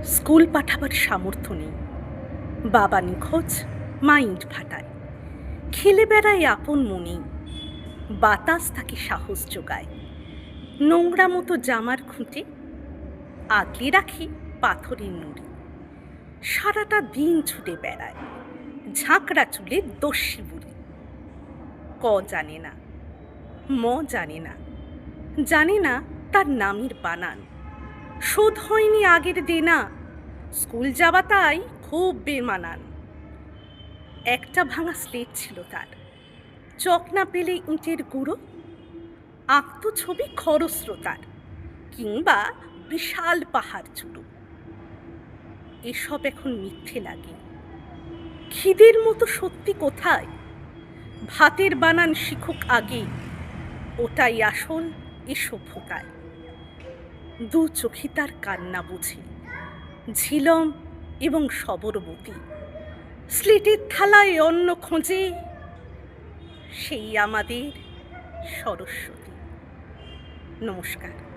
School পাঠাবার সামর্থ্য নেই। বাবা নিখোঁজ, মা ইট ভাটায়। খেলে বেড়ায় আপন মনেই, বাতাস তাকে সাহস যোগায়। নোংরা মতো জামার খুঁটে আগলে রাখি পাথরের নুড়ি। সারাটা দিন ছুটে বেড়ায় ঝাঁকড়া চুলে দস্যি বুড়ি। ক জানে না, ম জানে না, জানে না তার নামের বানান। শোধ হয়নি আগের দেনা, স্কুল যাওয়া তাই খুব বেমানান। একটা ভাঙা স্লেট ছিল তার, চক না পেলে ইটের গুঁড়ো। আঁকতো ছবি খরস্রোতার, কিংবা বিশাল পাহাড় চূড়ো। এসব এখন মিথ্যে লাগে, খিদের মতো সত্যি কোথায়? ভাতের বানান শিখুক আগে, ওটাই আসল এ সভ্যতায়। দু চোখে তার কান্না বুঝি, ঝিলম এবং সবরবতী। স্লেটের থালায় অন্ন খোঁজে, সেই আমাদের সরস্বতী। নমস্কার।